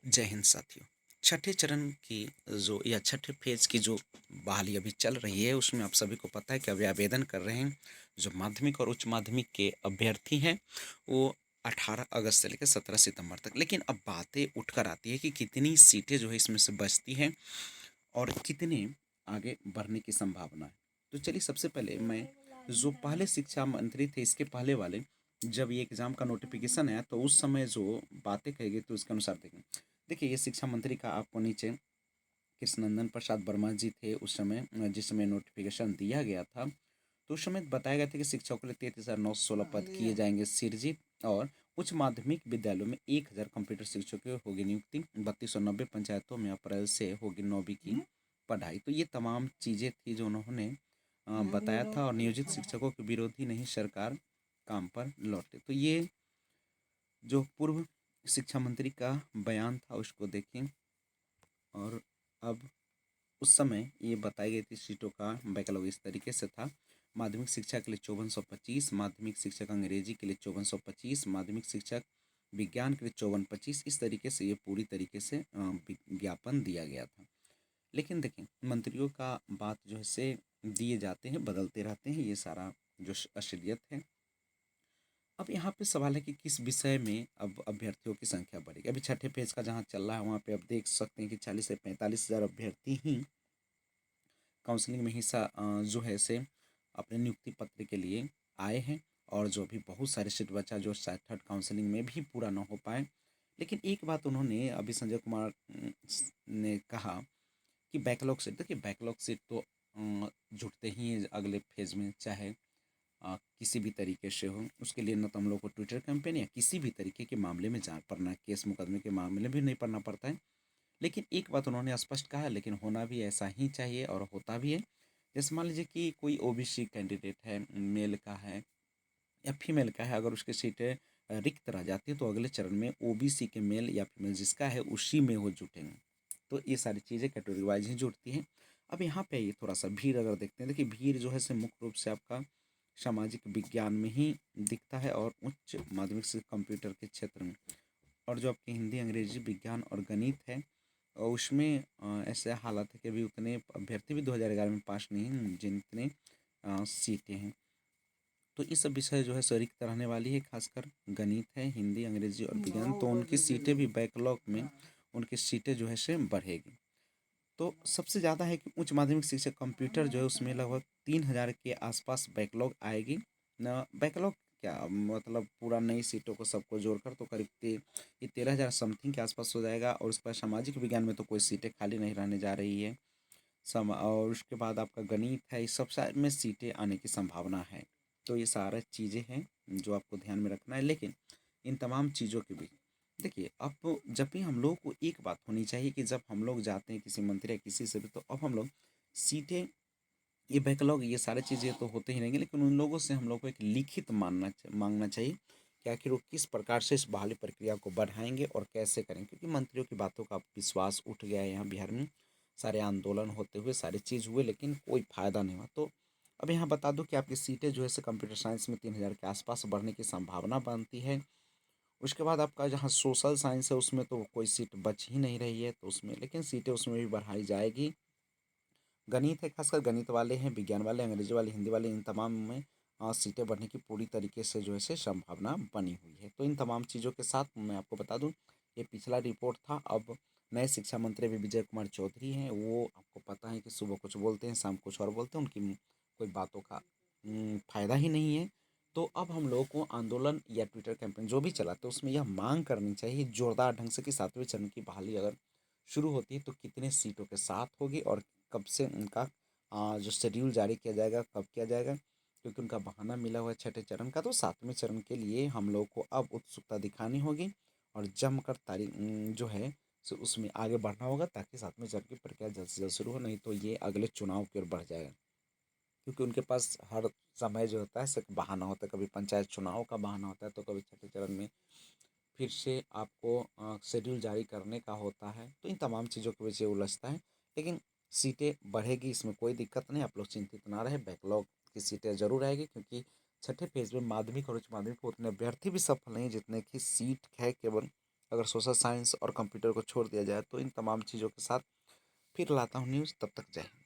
जय हिंद साथियों। छठे चरण की जो या छठे फेज की जो बहाली अभी चल रही है उसमें आप सभी को पता है कि अभी आवेदन कर रहे हैं जो माध्यमिक और उच्च माध्यमिक के अभ्यर्थी हैं वो 18 अगस्त से लेकर 17 सितंबर तक। लेकिन अब बातें उठकर आती है कि कितनी सीटें जो है इसमें से बचती हैं और कितने आगे बढ़ने की संभावना है। तो चलिए सबसे पहले मैं जो पहले शिक्षा मंत्री थे इसके पहले वाले जब ये एग्ज़ाम का नोटिफिकेशन आया तो उस समय जो बातें कही गई तो उसके अनुसार देखें। देखिए ये शिक्षा मंत्री का आपको नीचे कृष्णनंदन प्रसाद वर्मा जी थे उस समय जिस समय नोटिफिकेशन दिया गया था तो उस समय बताया गया था कि शिक्षकों के लिए 33,916 पद किए जाएंगे सृजित और उच्च माध्यमिक विद्यालयों में 1,000 कंप्यूटर शिक्षकों की होगी नियुक्ति। 3290 पंचायतों में अप्रैल से होगी 9वीं की पढ़ाई। तो ये तमाम चीज़ें थी जो उन्होंने बताया था और नियोजित शिक्षकों के विरोधी नहीं सरकार काम पर लौटे। तो ये जो पूर्व शिक्षा मंत्री का बयान था उसको देखें और अब उस समय ये बताई गई थी सीटों का बैकलॉग इस तरीके से था। माध्यमिक शिक्षा के लिए 5425, माध्यमिक शिक्षक अंग्रेजी के लिए 5425, माध्यमिक शिक्षक विज्ञान के लिए 5425। इस तरीके से ये पूरी तरीके से विज्ञापन दिया गया था। लेकिन देखें मंत्रियों का बात जो है से दिए जाते हैं बदलते रहते हैं, ये सारा जो असलियत है। अब यहाँ पे सवाल है कि किस विषय में अब अभ्यर्थियों की संख्या बढ़ेगी। अभी छठे पेज का जहाँ चल रहा है वहाँ पे आप देख सकते हैं कि 40 से 45 हज़ार अभ्यर्थी ही काउंसलिंग में हिस्सा जो है से अपने नियुक्ति पत्र के लिए आए हैं और जो भी बहुत सारे सीट बचा जो शायद थर्ड काउंसलिंग में भी पूरा ना हो पाए। लेकिन एक बात उन्होंने अभी संजय कुमार ने कहा कि बैकलॉग सीट, देखिए बैकलॉग सीट तो जुटते ही हैं अगले फेज में, चाहे किसी भी तरीके से हो। उसके लिए न तो हम लोग को ट्विटर कैंपेन या किसी भी तरीके के मामले में जा पड़ना, केस मुकदमे के मामले में भी नहीं पड़ना पड़ता है। लेकिन एक बात उन्होंने स्पष्ट कहा, लेकिन होना भी ऐसा ही चाहिए और होता भी है। जैसे मान लीजिए कि कोई ओबीसी कैंडिडेट है, मेल का है या फीमेल का है, अगर उसकी सीटें रिक्त रह जाती है तो अगले चरण में ओबीसी के मेल या फीमेल जिसका है उसी में वो जुटेंगे। तो ये सारी चीज़ें कैटेगरी वाइज ही जुड़ती हैं। अब यहाँ पे ये थोड़ा सा भीड़ अगर देखते हैं, देखिए भीड़ जो है से मुख्य रूप से आपका सामाजिक विज्ञान में ही दिखता है और उच्च माध्यमिक से कंप्यूटर के क्षेत्र में। और जो आपकी हिंदी अंग्रेजी विज्ञान और गणित है और उसमें ऐसे हालात है कि अभी उतने अभ्यर्थी भी 2011 में पास नहीं हैं जितने सीटें हैं। तो ये सब विषय जो है सो रिक्त रहने वाली है, खासकर गणित है, हिंदी अंग्रेजी और विज्ञान। तो उनकी सीटें भी बैकलॉग में उनकी सीटें जो है से बढ़ेगी। तो सबसे ज़्यादा है कि उच्च माध्यमिक शिक्षक कंप्यूटर जो है उसमें लगभग 3,000 के आसपास बैकलॉग आएगी। न बैकलॉग क्या मतलब पूरा नई सीटों को सबको जोड़कर तो करीब ये 13,000 समथिंग के आसपास हो जाएगा। और उसके बाद सामाजिक विज्ञान में तो कोई सीटें खाली नहीं रहने जा रही है। और उसके बाद आपका गणित है, इस सब सारे में सीटें आने की संभावना है। तो ये सारा चीज़ें हैं जो आपको ध्यान में रखना है। लेकिन इन तमाम चीज़ों के बीच देखिए अब जब भी हम लोग को एक बात होनी चाहिए कि जब हम लोग जाते हैं किसी मंत्री या किसी से भी, तो अब हम लोग सीटें ये बैकलॉग ये सारी चीज़ें तो होते ही रहेंगे, लेकिन उन लोगों से हम लोग को एक लिखित मांगना चाहिए कि आखिर वो किस प्रकार से इस बहाली प्रक्रिया को बढ़ाएंगे और कैसे करेंगे। क्योंकि मंत्रियों की बातों का विश्वास उठ गया है यहाँ बिहार में। सारे आंदोलन होते हुए सारी चीज़ हुए लेकिन कोई फ़ायदा नहीं हुआ। तो अब यहाँ बता दूं कि आपकी सीटें जो है से कंप्यूटर साइंस में 3,000 के आसपास बढ़ने की संभावना बनती है। उसके बाद आपका जहाँ सोशल साइंस है उसमें तो कोई सीट बच ही नहीं रही है, तो उसमें लेकिन सीटें उसमें भी बढ़ाई जाएगी। गणित है, खासकर गणित वाले हैं, विज्ञान वाले, अंग्रेजी वाले, हिंदी वाले, इन तमाम में सीटें बढ़ने की पूरी तरीके से जो है से संभावना बनी हुई है। तो इन तमाम चीज़ों के साथ मैं आपको बता दूं ये पिछला रिपोर्ट था। अब नए शिक्षा मंत्री भी विजय कुमार चौधरी हैं। वो आपको पता है कि सुबह कुछ बोलते हैं शाम कुछ और बोलते हैं, उनकी कोई बातों का फ़ायदा ही नहीं है। तो अब हम लोगों को आंदोलन या ट्विटर कैंपेन जो भी चलाते हैं उसमें यह मांग करनी चाहिए जोरदार ढंग से कि 7वें चरण की बहाली अगर शुरू होती है तो कितने सीटों के साथ होगी और कब से उनका जो शेड्यूल जारी किया जाएगा, कब किया जाएगा। क्योंकि उनका बहाना मिला हुआ है छठे चरण का, तो 7वें चरण के लिए हम लोग को अब उत्सुकता दिखानी होगी और जमकर जो है सो उसमें आगे बढ़ना होगा ताकि 7वें चरण की प्रक्रिया जल्द से जल्द शुरू हो, नहीं तो ये अगले चुनाव की ओर बढ़ जाएगा। क्योंकि उनके पास हर समय जो होता है सिर्फ बहाना होता है, कभी पंचायत चुनाव का बहाना होता है तो कभी छठे चरण में फिर से आपको शेड्यूल जारी करने का होता है। तो इन तमाम चीज़ों की वजह से उलझता है। लेकिन सीटें बढ़ेगी, इसमें कोई दिक्कत नहीं, आप लोग चिंतित ना रहे। बैकलॉग की सीटें जरूर आएगी क्योंकि छठे फेज में माध्यमिक और उच्च माध्यमिक में उतने अभ्यर्थी भी सफल नहीं जितने की सीट है केवल अगर सोशल साइंस और कंप्यूटर को छोड़ दिया जाए तो इन तमाम चीज़ों के साथ फिर लाता हूँ न्यूज़। तब तक जय हिंद।